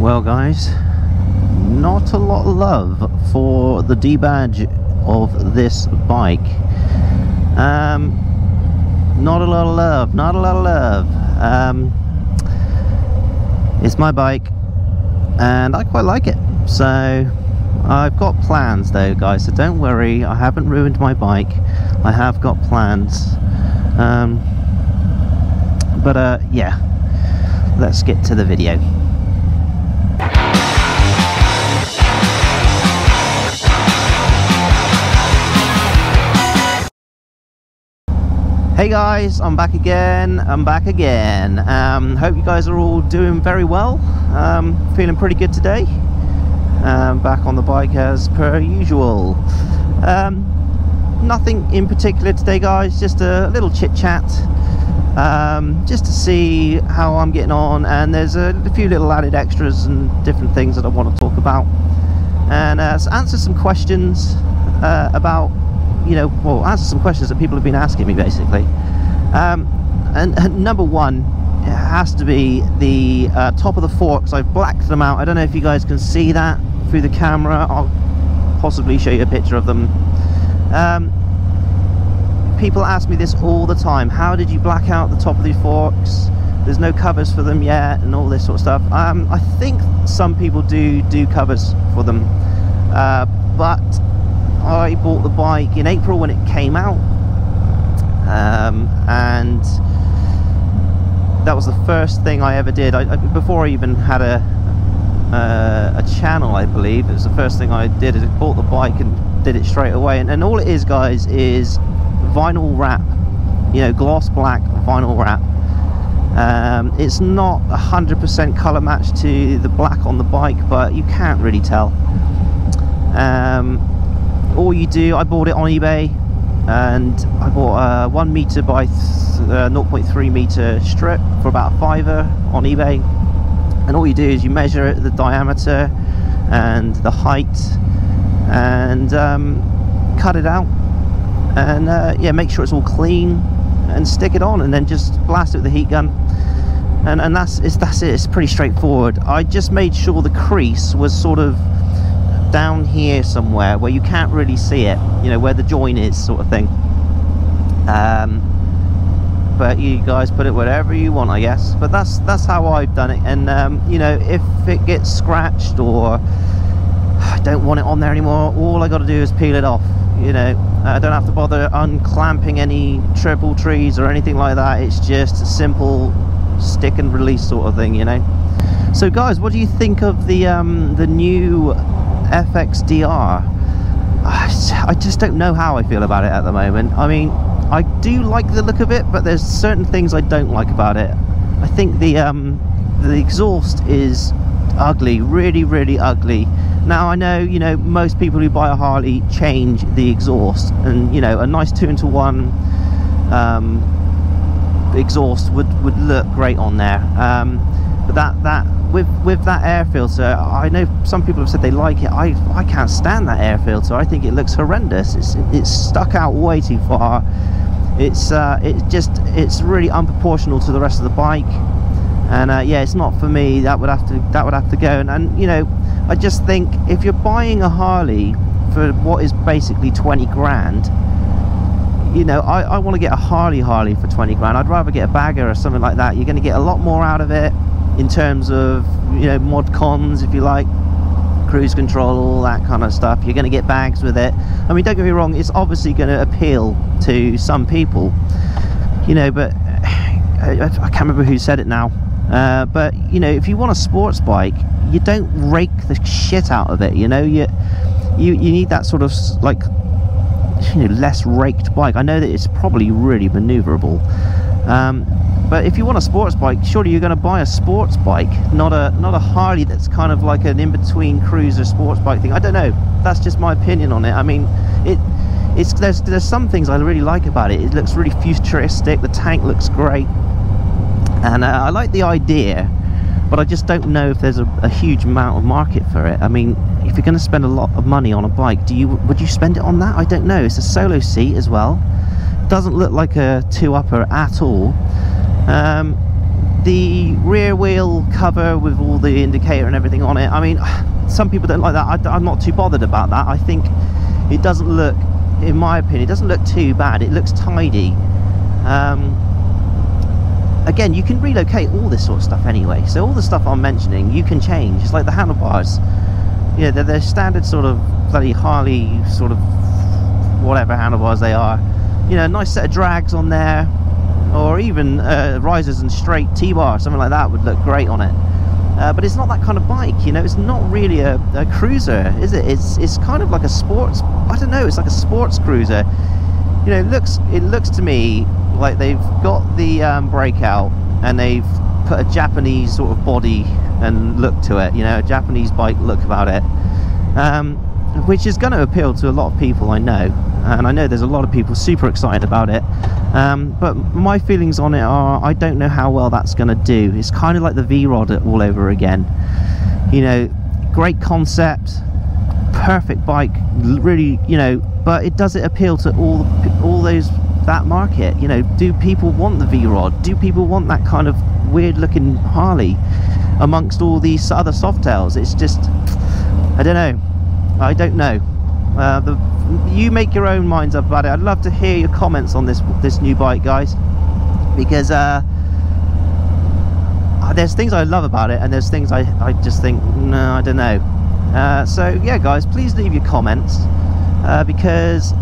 Well guys, not a lot of love for the D badge of this bike. Not a lot of love, not a lot of love. It's my bike and I quite like it, so I've got plans though guys, so don't worry, I haven't ruined my bike. I have got plans. Yeah, let's get to the video. Hey guys, I'm back again. Hope you guys are all doing very well. Feeling pretty good today. Back on the bike as per usual. Nothing in particular today guys, just a little chit chat, just to see how I'm getting on, and there's a few little added extras and different things that I want to talk about, and answer some questions about, answer some questions that people have been asking me basically. And number one, it has to be the top of the forks. I've blacked them out. I don't know if you guys can see that through the camera. I'll possibly show you a picture of them. People ask me this all the time: how did you black out the top of the forks? There's no covers for them yet and all this sort of stuff. I think some people do covers for them, but I bought the bike in April when it came out, and that was the first thing I ever did. Before I even had a channel, I believe it was the first thing I did, is I bought the bike and did it straight away. And all it is guys is vinyl wrap, gloss black vinyl wrap. It's not 100% color match to the black on the bike, but you can't really tell. All you do, I bought it on eBay, and I bought a 1 meter by 0.3 meter strip for about a £5 on eBay. And all you do is you measure the diameter and the height, and cut it out, and yeah, make sure it's all clean, and stick it on, and then just blast it with the heat gun, and that's it. It's pretty straightforward. I just made sure the crease was sort of down here somewhere where you can't really see it, where the join is, sort of thing. But you guys put it wherever you want, I guess, but that's how I've done it. And if it gets scratched or I don't want it on there anymore, all I got to do is peel it off. I don't have to bother unclamping any triple trees or anything like that. It's just a simple stick and release sort of thing. So guys, what do you think of the new FXDR? I just don't know how I feel about it at the moment. I mean, I do like the look of it, but there's certain things I don't like about it. I think the exhaust is ugly, really ugly. Now I know, most people who buy a Harley change the exhaust, and a nice 2-into-1 exhaust would look great on there. But that with that air filter, I know some people have said they like it. I can't stand that air filter. I think it looks horrendous. It's stuck out way too far. It's really unproportional to the rest of the bike, and yeah, it's not for me. That would have to go. And I just think if you're buying a Harley for what is basically 20 grand, I want to get a Harley for 20 grand. I'd rather get a bagger or something like that. You're going to get a lot more out of it in terms of mod cons, if you like, cruise control, all that kind of stuff. You're going to get bags with it. I mean, don't get me wrong, it's obviously going to appeal to some people, but I can't remember who said it now, but if you want a sports bike, you don't rake the shit out of it. You need that sort of like less raked bike. I know that it's probably really maneuverable, but if you want a sports bike, surely you're going to buy a sports bike, not a Harley that's kind of like an in-between cruiser sports bike thing. I don't know, that's just my opinion on it. I mean, there's some things I really like about it. It looks really futuristic, the tank looks great, and I like the idea, but I just don't know if there's a huge amount of market for it. I mean, if you're going to spend a lot of money on a bike, would you spend it on that? I don't know. It's a solo seat as well. Doesn't look like a 2-upper at all. The rear wheel cover with all the indicator and everything on it, I mean, some people don't like that. I'm not too bothered about that. I think it doesn't look, in my opinion, it doesn't look too bad. It looks tidy. Again, you can relocate all this sort of stuff anyway, so all the stuff I'm mentioning you can change. It's like the handlebars, you know, they're standard sort of bloody Harley sort of whatever handlebars they are, you know, a nice set of drags on there, or even risers and straight T-bar, something like that would look great on it. But it's not that kind of bike, you know. It's not really a cruiser, is it? It's kind of like a sports, I don't know, it's like a sports cruiser. You know, it looks to me like they've got the breakout and they've put a Japanese sort of body and look to it, you know, a Japanese bike look about it, which is going to appeal to a lot of people, I know, and I know there's a lot of people super excited about it, but my feelings on it are, I don't know how well that's going to do. It's kind of like the V-Rod all over again, you know, great concept, perfect bike, really, you know, but does it appeal to all those, that market? You know, do people want the V-Rod? Do people want that kind of weird looking Harley amongst all these other Softails? It's just, I don't know. You make your own minds up about it. I'd love to hear your comments on this new bike, guys, because there's things I love about it and there's things I just think, no, I don't know. So yeah, guys, please leave your comments, because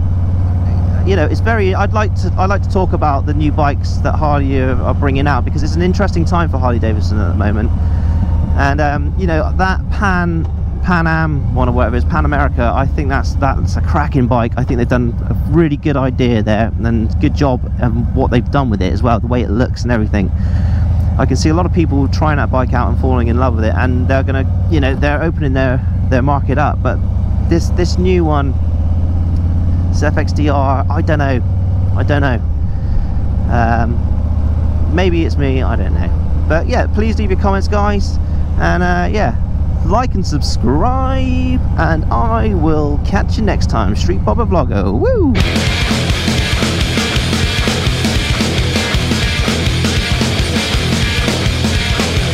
you know, it's very, I like to talk about the new bikes that Harley are bringing out, because it's an interesting time for Harley Davidson at the moment. And you know, that Pan Am one, or whatever it is, Pan America, I think that's a cracking bike. I think they've done a really good idea there, and good job what they've done with it as well, the way it looks and everything. I can see a lot of people trying that bike out and falling in love with it, and they're gonna, you know, they're opening their market up. But this new one, this FXDR, I don't know. Maybe it's me, I don't know. But yeah, please leave your comments, guys, and yeah, like and subscribe, and I will catch you next time. Street Bobber Vlogger, woo!